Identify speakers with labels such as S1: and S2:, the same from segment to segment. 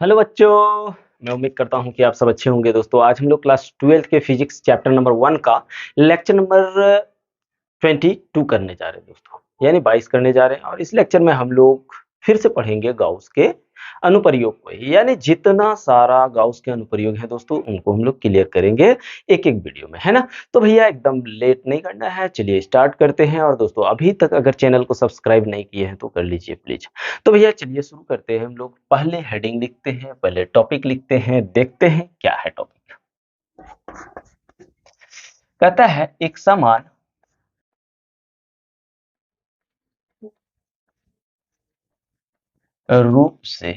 S1: Hello बच्चों। मैं उम्मीद करता हूं कि आप सब अच्छे होंगे। दोस्तों आज हम लोग क्लास 12th के फिजिक्स चैप्टर नंबर 1 का लेक्चर नंबर 22 करने जा रहे हैं दोस्तों, यानी 22 करने जा रहे हैं। और इस लेक्चर में हम लोग फिर से पढ़ेंगे गाउस के अनुप्रयोग को, यानी जितना सारा गाउस के अनुप्रयोग है दोस्तों उनको हम लोग क्लियर करेंगे एक एक वीडियो में, है ना। तो भैया एकदम लेट नहीं करना है, चलिए स्टार्ट करते हैं। और दोस्तों अभी तक अगर चैनल को सब्सक्राइब नहीं किए हैं तो कर लीजिए प्लीज। तो भैया चलिए शुरू करते हैं। हम लोग पहले हेडिंग लिखते हैं, पहले टॉपिक लिखते हैं, देखते हैं क्या है टॉपिक। कहता है एक समान रूप से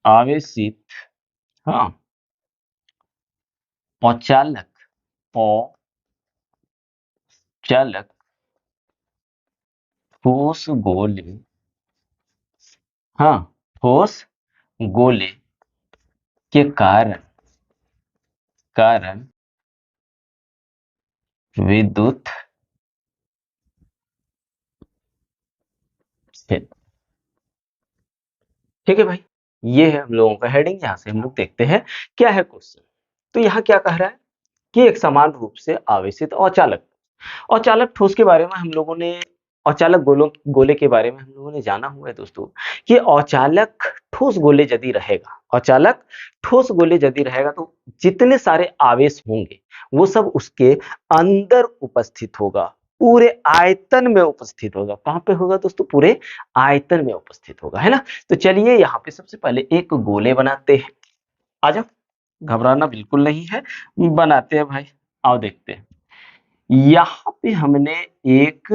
S1: आवेशित, हाँ, औचालक औचालक ठोस गोले, हाँ, ठोस गोले के कारण कारण विद्युत क्षेत्र। ठीक है भाई, ये है हम लोगों का हेडिंग। यहाँ से हम लोग देखते हैं क्या है क्वेश्चन। तो यहाँ क्या कह रहा है कि एक समान रूप से आवेशित औचालक औचालक ठोस के बारे में हम लोगों ने, औचालक गोले के बारे में हम लोगों ने जाना हुआ है दोस्तों कि औचालक ठोस गोले यदि रहेगा, औचालक ठोस गोले यदि रहेगा तो जितने सारे आवेश होंगे वो सब उसके अंदर उपस्थित होगा, पूरे आयतन में उपस्थित होगा। कहां पे होगा दोस्तों? पूरे आयतन में उपस्थित होगा, है ना। तो चलिए यहाँ पे सबसे पहले एक गोले बनाते हैं। आ जाओ, घबराना बिल्कुल नहीं है, बनाते हैं भाई। आओ देखते हैं। यहाँ पे हमने एक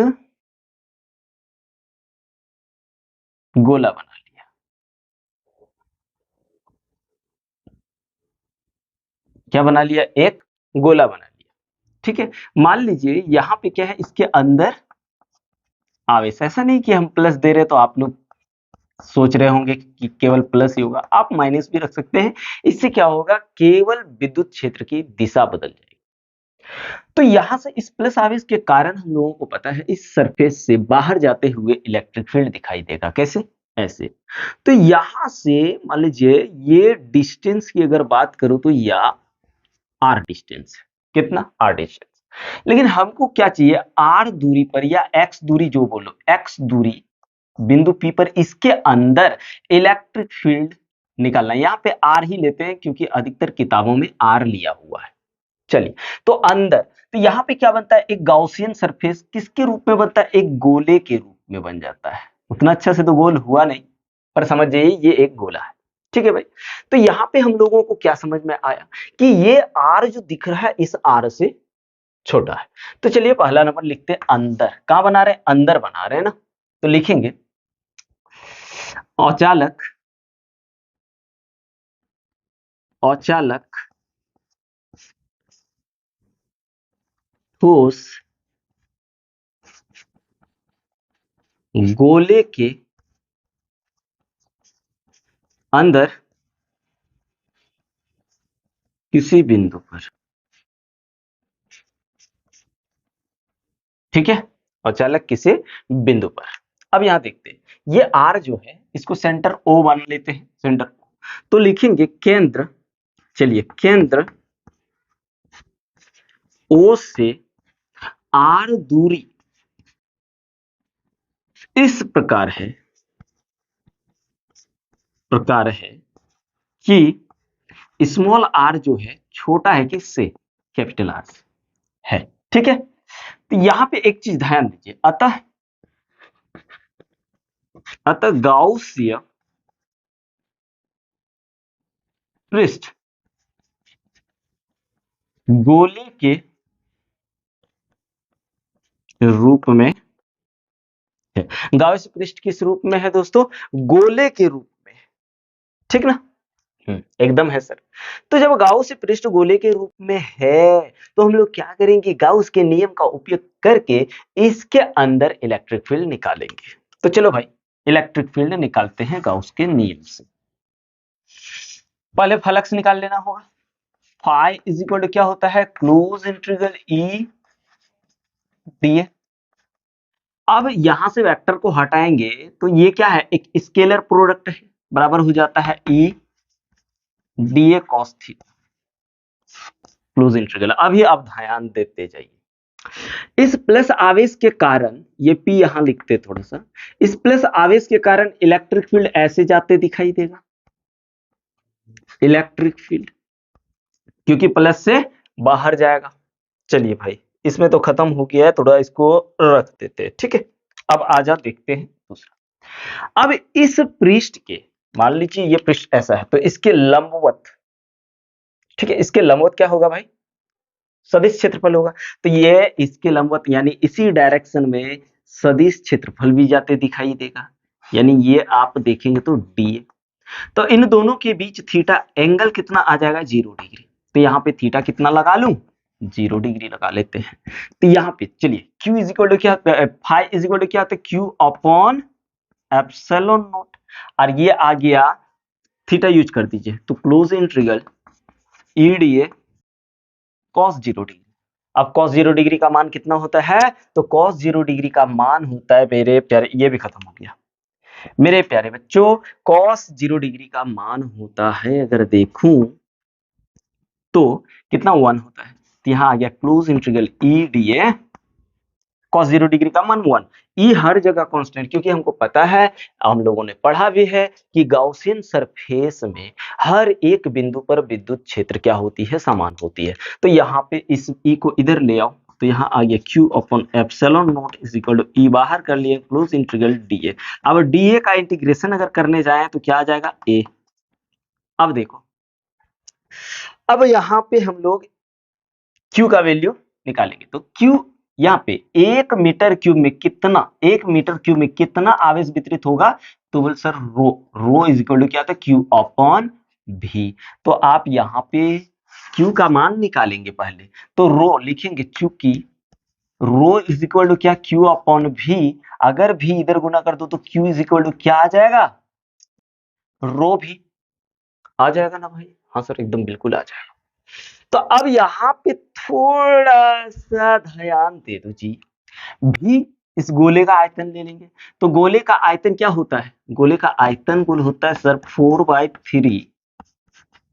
S1: गोला बना लिया। क्या बना लिया? एक गोला बना लिया। ठीक है, मान लीजिए यहाँ पे क्या है, इसके अंदर आवेश। ऐसा नहीं कि हम प्लस दे रहे तो आप लोग सोच रहे होंगे कि केवल प्लस ही होगा, आप माइनस भी रख सकते हैं। इससे क्या होगा, केवल विद्युत क्षेत्र की दिशा बदल जाएगी। तो यहां से इस प्लस आवेश के कारण हम लोगों को पता है इस सरफेस से बाहर जाते हुए इलेक्ट्रिक फील्ड दिखाई देगा। कैसे? ऐसे। तो यहां से मान लीजिए ये डिस्टेंस की अगर बात करूं तो यह आर डिस्टेंस है। कितना? R distance. लेकिन हमको क्या चाहिए, आर दूरी पर या एक्स दूरी, जो बोलो एक्स दूरी बिंदु पी पर, इसके अंदर इलेक्ट्रिक फील्ड निकालना है। यहाँ पे आर ही लेते हैं क्योंकि अधिकतर किताबों में आर लिया हुआ है। चलिए, तो अंदर, तो यहाँ पे क्या बनता है, एक गाउसियन सरफेस किसके रूप में बनता है, एक गोले के रूप में बन जाता है। उतना अच्छा से तो गोल हुआ नहीं, पर समझ जाइए ये एक गोला है। ठीक है भाई। तो यहाँ पे हम लोगों को क्या समझ में आया कि ये आर जो दिख रहा है इस आर से छोटा है। तो चलिए पहला नंबर लिखते हैं अंदर। कहां बना रहे हैं? अंदर बना रहे हैं ना। तो लिखेंगे औचालक, औचालक ठोस गोले के अंदर किसी बिंदु पर। ठीक है, औचालक किसी बिंदु पर। अब यहां देखते हैं ये आर जो है इसको सेंटर ओ मान लेते हैं, सेंटर ओ। तो लिखेंगे केंद्र, चलिए केंद्र ओ से आर दूरी इस प्रकार है कि स्मॉल आर जो है छोटा है किससे? कैपिटल आर से है। ठीक है, तो यहां पे एक चीज ध्यान दीजिए, अतः अतः गाउसीय पृष्ठ गोले के रूप में है। गाउसीय पृष्ठ किस रूप में है दोस्तों? गोले के रूप में। ठीक ना? एकदम है सर। तो जब गाउस पृष्ठ गोले के रूप में है तो हम लोग क्या करेंगे, गाउस के नियम का उपयोग करके इसके अंदर इलेक्ट्रिक फील्ड निकालेंगे। तो चलो भाई इलेक्ट्रिक फील्ड निकालते हैं गाउस के नियम से। पहले फ्लक्स निकाल लेना होगा। फाई इज इक्वल टू क्या होता है, क्लोज इंटीग्रल ई डी ए। अब यहां से वेक्टर को हटाएंगे तो ये क्या है, एक स्केलर प्रोडक्ट है, बराबर हो जाता है ई D A cos theta close integral. अभी आप ध्यान देते जाइए, इस प्लस आवेश के कारण, ये पी यहां लिखते थोड़ा सा, इस प्लस आवेश के कारण इलेक्ट्रिक फील्ड ऐसे जाते दिखाई देगा, इलेक्ट्रिक फील्ड, क्योंकि प्लस से बाहर जाएगा। चलिए भाई, इसमें तो खत्म हो गया है, थोड़ा इसको रख देते हैं, ठीक है। अब आजा देखते हैं दूसरा। अब इस पृष्ठ के, मान लीजिए ये पृष्ठ ऐसा है, तो इसके लंबवत, ठीक है, इसके लंबवत क्या होगा भाई, सदिश क्षेत्रफल होगा। तो ये इसके लंबवत यानी इसी डायरेक्शन में सदिश क्षेत्रफल भी जाते दिखाई देगा, यानी ये आप देखेंगे तो डी। तो इन दोनों के बीच थीटा एंगल कितना आ जाएगा, 0 डिग्री। तो यहाँ पे थीटा कितना लगा लूं, 0 डिग्री लगा लेते हैं। तो यहाँ पे चलिए Q इज इक्वल टू क्या, फाई इज इक्वल टू क्या होता है, Q अपॉन एप्सिलॉन नॉट, और ये आ गया थीटा यूज कर दीजिए, तो close integral E D A cos 0 degree. अब कॉस 0 डिग्री का मान कितना होता है, तो कॉस 0 डिग्री का मान होता है मेरे प्यारे, ये भी खत्म हो गया मेरे प्यारे बच्चों, कॉस 0 डिग्री का मान होता है, अगर देखूं तो कितना 1 होता है। तो यहां आ गया close integral E D A cos 0 degree का मान 1। ई हर जगह कांस्टेंट, क्योंकि हमको पता है, हम लोगों ने पढ़ा भी है कि गाउसियन सरफेस में हर एक बिंदु पर विद्युत क्षेत्र क्या होती है, समान होती है। तो यहाँ पे इस ई को इधर ले आओ, तो यहाँ आ गया Q upon epsilon naught is equal to E, बाहर कर लिए क्लोज इंटीग्रल डी ए। अब डी ए का इंटीग्रेशन अगर करने जाए तो क्या आ जाएगा, ए। अब देखो, अब यहाँ पे हम लोग Q का वैल्यू निकालेंगे, तो Q यहाँ पे 1 मीटर क्यूब में कितना, 1 मीटर क्यूब में कितना आवेश वितरित होगा, तो बोल sir rho, rho is equal to क्या था, Q अपॉन भी। तो आप यहाँ पे Q का मान निकालेंगे पहले, तो रो लिखेंगे, चूंकि रो इज इक्वल टू क्या, Q अपॉन भी। अगर भी इधर गुना कर दो तो Q इज इक्वल टू क्या आ जाएगा, रो भी आ जाएगा ना भाई। हाँ सर एकदम बिल्कुल आ जाएगा। तो अब यहाँ पे थोड़ा सा ध्यान दे दो जी, भी इस गोले का आयतन ले लेंगे, तो गोले का आयतन क्या होता है, गोले का आयतन कुल होता है सर 4/3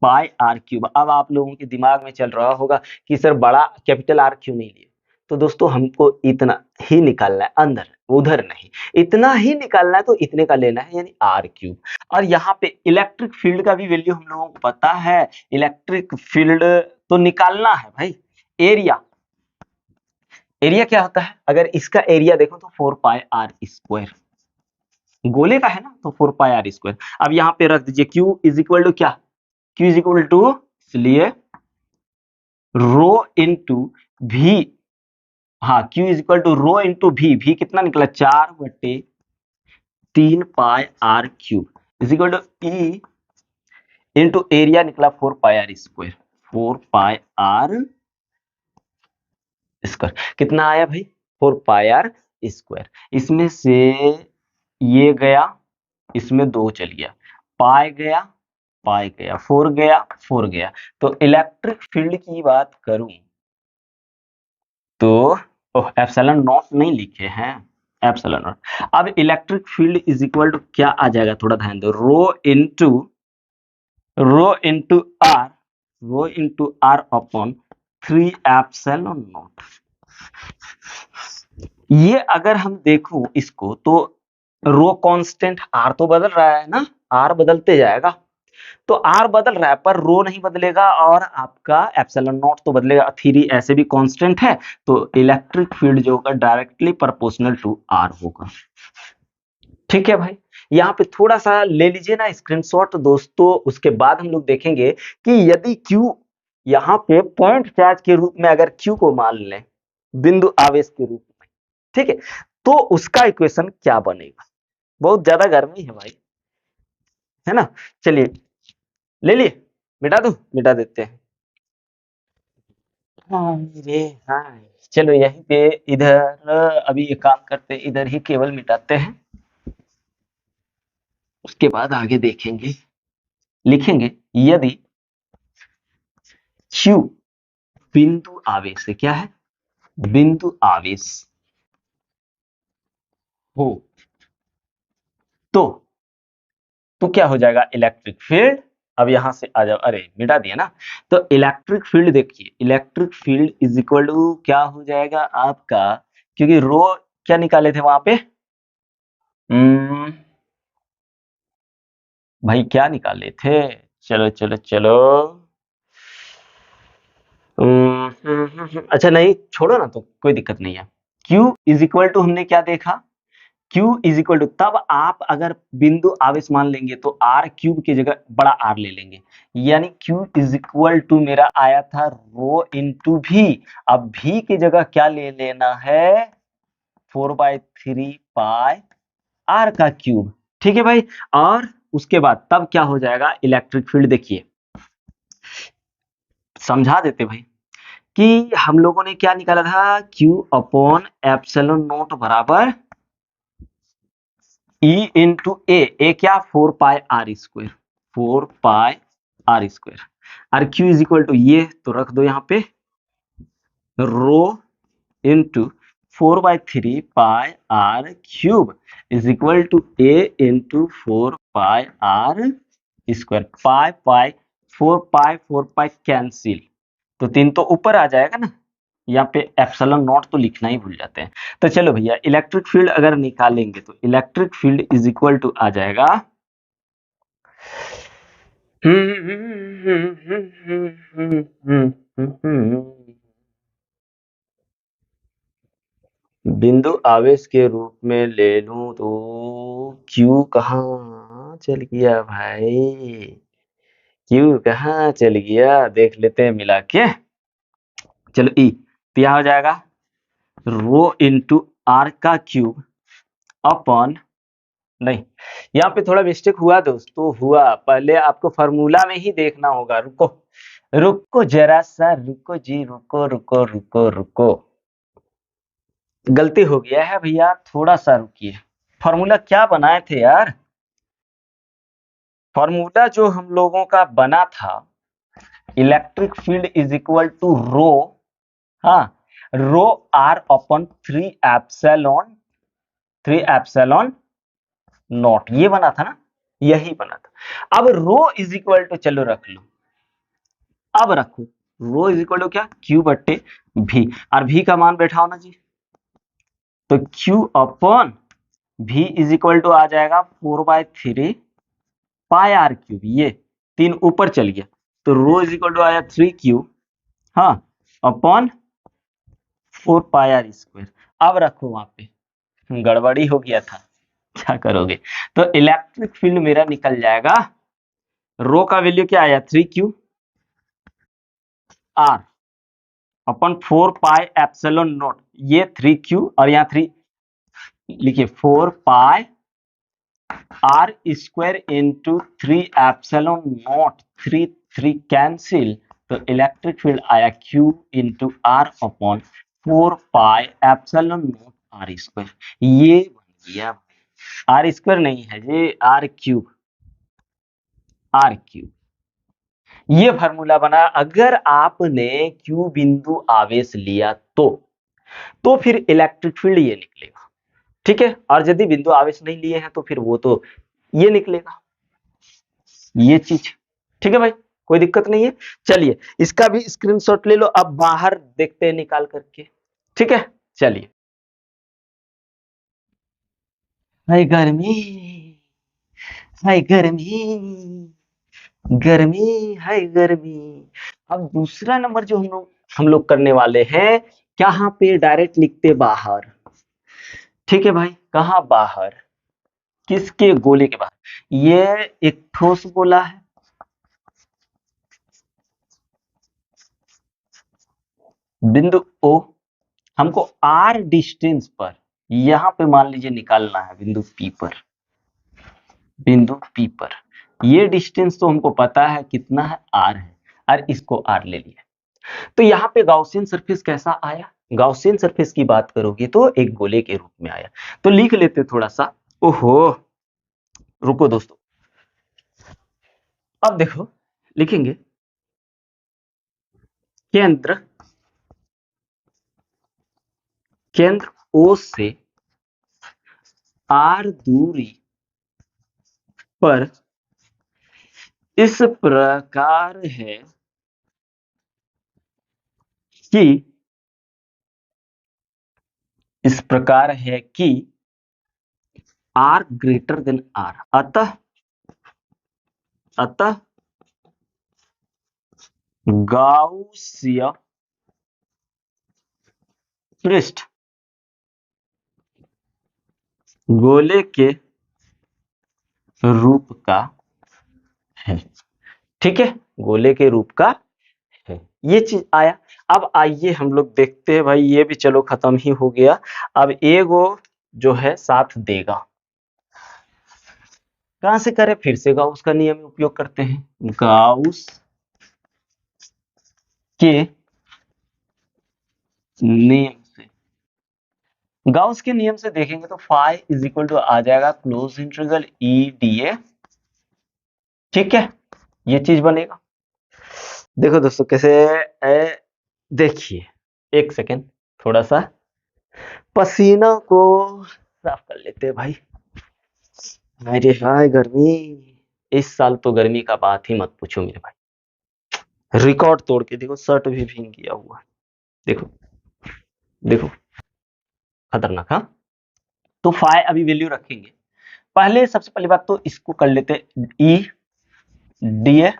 S1: पाई आर क्यूब। अब आप लोगों के दिमाग में चल रहा होगा कि सर बड़ा कैपिटल आर क्यों नहीं लिए, तो दोस्तों हमको इतना ही निकालना है, अंदर उधर नहीं, इतना ही निकालना है, तो इतने का लेना है, यानी आर क्यूब। और यहाँ पे इलेक्ट्रिक फील्ड का भी वैल्यू हम लोगों को पता है, इलेक्ट्रिक फील्ड तो निकालना है भाई। एरिया, एरिया क्या होता है, अगर इसका एरिया देखो तो 4 पाई आर स्क्वायर, गोले का है ना, तो 4 पाई आर स्क्वायर। अब यहाँ पे रख दीजिए Q इज इक्वल टू क्या, Q इज इक्वल टू, इसलिए रो इंटू भी, हाँ Q is equal to rho into भी कितना निकला, 4/3 pi R cube is equal to E into area निकला 4 pi R square, 4 pi R square कितना आया भाई, 4 पाई आर स्क्वायर। इसमें से ये गया, इसमें 2 चल गया, पाई गया, पाई गया, 4 गया, 4 गया। तो इलेक्ट्रिक फील्ड की बात करूं तो एप्सिलॉन नॉट नहीं लिखे हैं, एप्सिलॉन नॉट। अब electric field is equal to क्या आ जाएगा, थोड़ा ध्यान दो, rho into R upon 3 epsilon naught. ये अगर हम देखो इसको तो रो कांस्टेंट, आर तो बदल रहा है ना, आर बदलते जाएगा, तो आर बदल रहा है पर रो नहीं बदलेगा, और आपका एप्सिलॉन नॉट तो बदलेगा, 3 ऐसे भी कांस्टेंट है, तो इलेक्ट्रिक फील्ड जो होगा डायरेक्टली प्रोपोर्शनल टू आर होगा। ठीक है भाई, यहाँ पे थोड़ा सा ले लीजिए ना स्क्रीनशॉट दोस्तों, उसके बाद हम लोग देखेंगे कि यदि Q यहाँ पे पॉइंट चार्ज के रूप में अगर Q को मान लें, बिंदु आवेश के रूप में, ठीक है, तो उसका इक्वेशन क्या बनेगा। बहुत ज्यादा गर्मी है भाई, है ना। चलिए ले लिए, मिटा दो, मिटा देते हैं। हाँ रे हाँ, चलो यहीं पे इधर अभी एक काम करते हैं, इधर ही केवल मिटाते हैं, उसके बाद आगे देखेंगे। लिखेंगे यदि Q बिंदु आवेश है, क्या है, बिंदु आवेश, हो तो क्या हो जाएगा इलेक्ट्रिक फील्ड। अब यहां से आ जाओ, अरे मिटा दिया ना। तो इलेक्ट्रिक फील्ड देखिए, electric field is equal to क्या हो जाएगा आपका, क्योंकि रो क्या निकाले थे वहां पे, हम्म, भाई क्या निकाले थे, चलो चलो चलो, अच्छा नहीं छोड़ो ना, तो कोई दिक्कत नहीं है। Q इज इक्वल टू हमने क्या देखा, Q इज इक्वल टू, तब आप अगर बिंदु आवेश मान लेंगे तो R क्यूब की जगह बड़ा R ले लेंगे, यानी Q इज इक्वल टू मेरा आया था रो इंटू भी। अब भी की जगह क्या ले लेना है, 4/3 पाई R का क्यूब, ठीक है भाई। और उसके बाद तब क्या हो जाएगा इलेक्ट्रिक फील्ड, देखिए समझा देते भाई, कि हम लोगों ने क्या निकाला था, Q अपॉन एप्सिलॉन नॉट बराबर E इंटू ए क्या 4 pi R square, 4 pi R square, और Q इज इक्वल टू ये तो रख दो यहाँ पे, rho into 4/3 pi R cube is equal to A into 4 pi R square, pi pi 4 pi cancel, तो 3 तो ऊपर आ जाएगा ना, यहाँ पे एप्सिलॉन नॉट तो लिखना ही भूल जाते हैं। तो चलो भैया इलेक्ट्रिक फील्ड अगर निकालेंगे तो electric field is equal to आ जाएगा, बिंदु आवेश के रूप में ले लूं तो क्यू कहाँ चल गया भाई, क्यू कहाँ चल गया, देख लेते हैं मिला के। चलो ई तो यह हो जाएगा रो इंटू आर का क्यूब अपॉन, नहीं यहाँ पे थोड़ा मिस्टेक हुआ दोस्तों, हुआ, पहले आपको फार्मूला में ही देखना होगा, रुको रुको जरा सा, रुको जी, रुको रुको रुको रुको, गलती हो गया है भैया, थोड़ा सा रुकिए। फार्मूला क्या बनाए थे यार, फार्मूला जो हम लोगों का बना था, electric field is equal to rho, हाँ, rho R upon 3 epsilon naught, ये बना था ना, यही बना था। अब रो इज इक्वल टू चलो रख लो, अब रखो रो इज इक्वल टू क्या, क्यू बट्टे भी, और भी का मान बैठाओ ना जी, तो क्यू अपॉन भी इज इक्वल टू आ जाएगा 4/3 पाई R क्यूब, ये 3 ऊपर चल गया, तो रो इज इक्वल टू आया 3Q, हाँ, अपॉन 4 पाई R स्क्वायर। अब रखो वहां पे, गड़बड़ी हो गया था, क्या करोगे, तो इलेक्ट्रिक फील्ड मेरा निकल जाएगा, रो का वैल्यू क्या आया 3Q R अपन 4 पाई एप्सिलॉन नॉट, ये 3Q और यहाँ 3 लिखिए, 4 pi R square into 3 epsilon not, 3 cancel, तो इलेक्ट्रिक फील्ड आया Q into R upon 4 pi epsilon not R square, ये बन गया, R स्क्वायर नहीं है ये, R क्यूब, ये फार्मूला बना। अगर आपने Q बिंदु आवेश लिया तो फिर इलेक्ट्रिक फील्ड ये निकलेगा, ठीक है, और यदि बिंदु आवेश नहीं लिए हैं तो फिर वो तो ये निकलेगा, ये चीज, ठीक है भाई, कोई दिक्कत नहीं है। चलिए इसका भी स्क्रीनशॉट ले लो, अब बाहर देखते हैं निकाल करके, ठीक है, चलिए। हाय गर्मी, हाय गर्मी, गर्मी, हाय गर्मी। अब दूसरा नंबर जो हम लोग करने वाले हैं, कहाँ पे डायरेक्ट लिखते बाहर, ठीक है भाई, कहाँ बाहर, किसके गोले के बाहर, ये एक ठोस गोला है, बिंदु O, हमको R डिस्टेंस पर यहां पे मान लीजिए निकालना है, बिंदु P पर, बिंदु P पर ये डिस्टेंस तो हमको पता है कितना है, R है, और इसको R ले लिया। तो यहाँ पे गाउसियन सरफेस कैसा आया, गाउसियन सरफेस की बात करोगे तो एक गोले के रूप में आया, तो लिख लेते थोड़ा सा, ओहो रुको दोस्तों, अब देखो लिखेंगे, केंद्र, केंद्र O से r दूरी पर इस प्रकार है कि r ग्रेटर देन r, अतः गाउसिया पृष्ठ गोले के रूप का है। ठीक है, गोले के रूप का है, ये चीज आया। अब आइए हम लोग देखते हैं भाई, ये भी चलो खत्म ही हो गया। अब एगो जो है साथ देगा, कहां से करें, फिर से गाउस का नियम उपयोग करते हैं। गाउस के नियम से, गाउस के नियम से देखेंगे तो फाई इज इक्वल टू आ जाएगा क्लोज इंटीग्रल ई डी ए। ठीक है, ये चीज बनेगा। देखो दोस्तों कैसे, देखिए एक सेकेंड, थोड़ा सा पसीना को साफ कर लेते हैं भाई। अरे भाई गर्मी, इस साल तो गर्मी का बात ही मत पूछो मेरे भाई। रिकॉर्ड तोड़ के देखो, शर्ट भी भीग गया हुआ, देखो देखो, खतरनाक। हाँ, तो फाई अभी वैल्यू रखेंगे। पहले सबसे पहली बात तो इसको कर लेते ई डी ए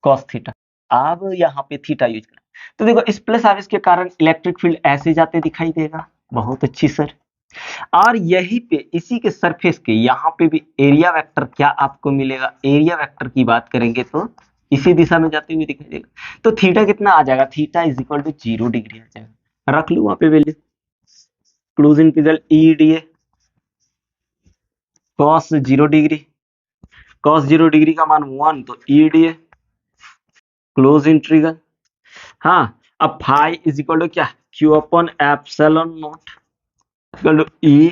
S1: कॉस थीटा। अब यहाँ पे थीटा यूज करना, तो देखो इस प्लस आवेश के कारण इलेक्ट्रिक फील्ड ऐसे जाते दिखाई देगा। बहुत अच्छी सर। और यही पे इसी के सरफेस के यहाँ पे भी एरिया वेक्टर क्या आपको मिलेगा, एरिया वेक्टर की बात करेंगे तो इसी दिशा में जाते हुए दिखाई देगा। तो थीटा कितना आ जाएगा, theta is equal to 0 degree आ जाएगा। रख लू वहां पे value, close integral E D A cos 0 degree, cos 0 degree का मान 1, तो E D A close integral. हाँ, अब फाई इज इक्वल टू क्या, Q upon epsilon naught equal to E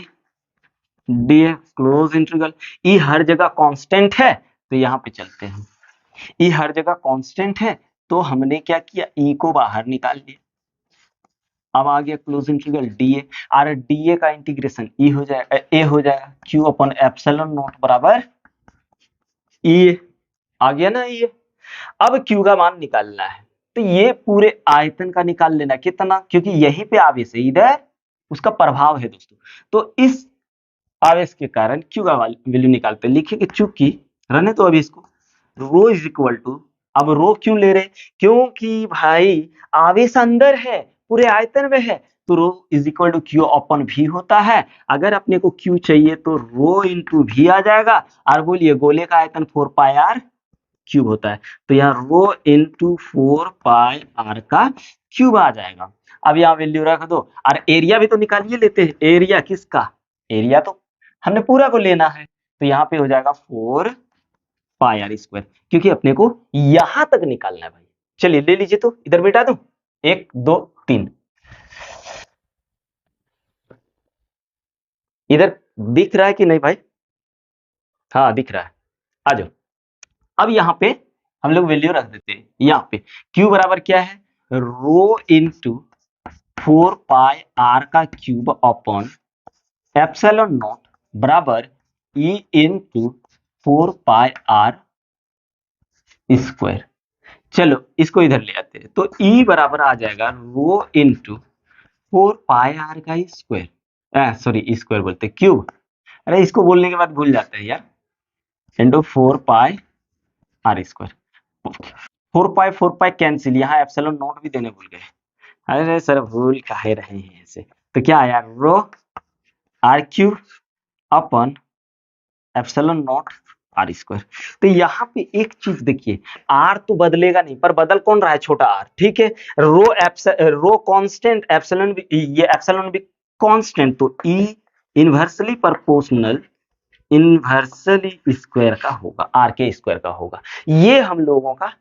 S1: D A close integral. E हर जगह constant है, तो यहाँ पे चलते हैं। ई हर जगह कांस्टेंट है, तो हमने क्या किया, ई को बाहर निकाल लिया। अब आ गया क्लोज इंटीग्रल डी ए, और डी ए का इंटीग्रेशन ई हो जाएगा, ए हो जाएगा क्यू अपॉन एप्सिलॉन नॉट बराबर ई। आ गया ना ये। अब क्यू का मान निकालना है, तो ये पूरे आयतन का निकाल लेना, कितना, क्योंकि यहीं पे आवेश है, इधर उसका प्रभाव है दोस्तों। तो इस आवेश के कारण क्यू का वैल्यू निकालते हैं। लिखिए कि चूंकि, रहने तो अभी इसको, रो इज इक्वल टू, अब रो क्यों ले रहे, क्योंकि भाई आवेश अंदर है, पूरे आयतन में है, तो रो इज इक्वल टू क्यू अपन भी होता है। अगर अपने को क्यू चाहिए तो रो इंटू भी आ जाएगा। और बोलिए गोले का आयतन 4 पाई आर क्यूब होता है, तो यहाँ रो इंटू 4 पाई आर का क्यूब आ जाएगा। अब यहाँ वैल्यू रख दो, और एरिया भी तो निकालिए लेते हैं, एरिया किसका, एरिया तो हमने पूरा को लेना है, तो यहाँ पे हो जाएगा 4 पाई आर स्क्वायर, क्योंकि अपने को यहां तक निकालना है भाई। चलिए ले लीजिए, तो इधर मिटा दो, 1 2 3, इधर दिख रहा है कि नहीं भाई, हाँ दिख रहा है, आ जाओ। अब यहाँ पे हम लोग वैल्यू रख देते हैं, यहाँ पे Q बराबर क्या है, रो इंटू 4 पाई आर का क्यूब अपॉन एप्सिलॉन नॉट बराबर E into 4 pi R square. चलो इसको इधर ले आते हैं, तो E बराबर आ जाएगा रो इंटू 4 पाई आर का स्क्वायर, सॉरी स्क्वायर बोलते क्यूब, अरे इसको बोलने के बाद भूल जाते हैं यार, into 4 pi R square. 4 pi cancel, यहाँ एप्सिलॉन नॉट भी देने भूल गए। अरे सर भूल काहे रहे हैं ऐसे, तो क्या आया, rho R cube upon epsilon not R square. तो यहाँ पे एक चीज देखिए, आर तो बदलेगा नहीं, पर बदल कौन रहा है, छोटा आर। ठीक है, रो कांस्टेंट, एप्सिलॉन भी, ये एप्सिलॉन भी कांस्टेंट, तो ई इनवर्सली प्रोपोर्शनल, इनवर्सली स्क्वायर का होगा, आर के स्क्वायर का होगा। ये हम लोगों का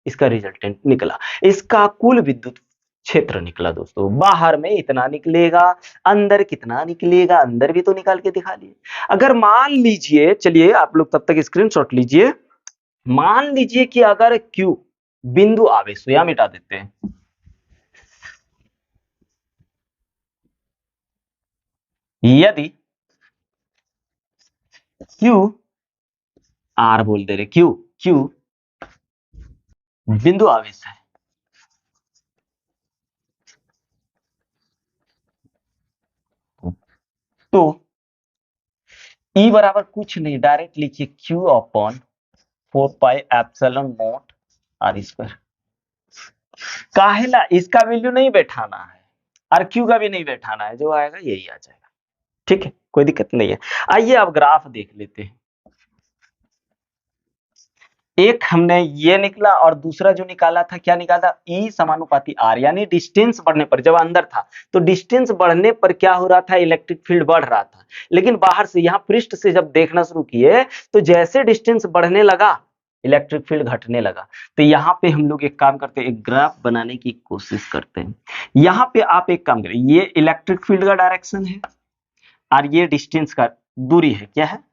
S1: इसका रिजल्टेंट निकला, इसका कुल विद्युत क्षेत्र निकला दोस्तों। बाहर में इतना निकलेगा, अंदर कितना निकलेगा, अंदर भी तो निकाल के दिखा दिए। अगर मान लीजिए, चलिए आप लोग तब तक स्क्रीनशॉट लीजिए, मान लीजिए कि अगर Q बिंदु आवेश, तो यहां मिटा देते हैं, यदि क्यू आर बोल दे रहे, क्यू क्यू बिंदु आवेश है, तो ई बराबर कुछ नहीं, डायरेक्ट लिखिए Q upon 4 pi epsilon not R square. काहेला इसका वैल्यू नहीं बैठाना है और क्यू का भी नहीं बैठाना है, जो आएगा यही आ जाएगा। ठीक है, कोई दिक्कत नहीं है। आइए अब ग्राफ देख लेते हैं। एक हमने ये निकला और दूसरा जो निकाला था क्या निकाला, ई समानुपाती आर, यानी डिस्टेंस बढ़ने पर, जब अंदर था तो डिस्टेंस बढ़ने पर क्या हो रहा था, इलेक्ट्रिक फील्ड बढ़ रहा था। लेकिन बाहर से यहाँ पृष्ठ से जब देखना शुरू किए तो जैसे डिस्टेंस बढ़ने लगा इलेक्ट्रिक फील्ड घटने लगा। तो यहाँ पे हम लोग एक काम करते हैं, एक ग्राफ बनाने की कोशिश करते हैं। यहाँ पे आप एक काम करें, ये इलेक्ट्रिक फील्ड का डायरेक्शन है और ये डिस्टेंस का दूरी है, क्या है,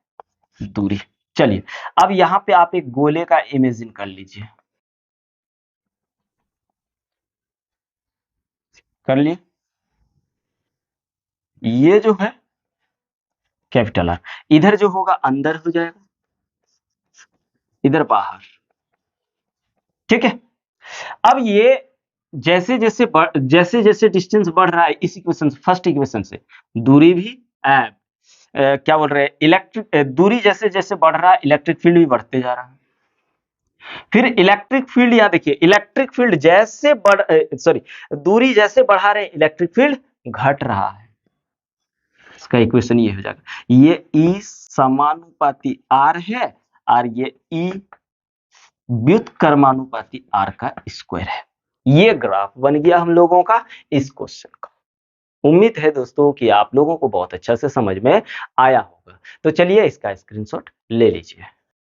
S1: दूरी। चलिए अब यहां पे आप एक गोले का इमेजिन कर लीजिए, कर लिए, ये जो है कैपिटल आर, इधर जो होगा अंदर हो जाएगा, इधर बाहर। ठीक है, अब ये जैसे जैसे डिस्टेंस बढ़ रहा है, इस इक्वेशन से, फर्स्ट इक्वेशन से दूरी भी क्या बोल रहे हैं, इलेक्ट्रिक दूरी जैसे जैसे बढ़ रहा है इलेक्ट्रिक फील्ड भी बढ़ते जा रहा है। फिर इलेक्ट्रिक फील्ड, यहाँ देखिए इलेक्ट्रिक फील्ड जैसे सॉरी, दूरी जैसे बढ़ा रहे इलेक्ट्रिक फील्ड घट रहा है। इसका इक्वेशन ये हो जाएगा, ये ई समानुपाती आर है और ये ई व्युत्क्रमानुपाती आर का स्क्वायर है। ये ग्राफ बन गया हम लोगों का इस क्वेश्चन का। उम्मीद है दोस्तों कि आप लोगों को बहुत अच्छा से समझ में आया होगा। तो चलिए इसका स्क्रीनशॉट ले लीजिए।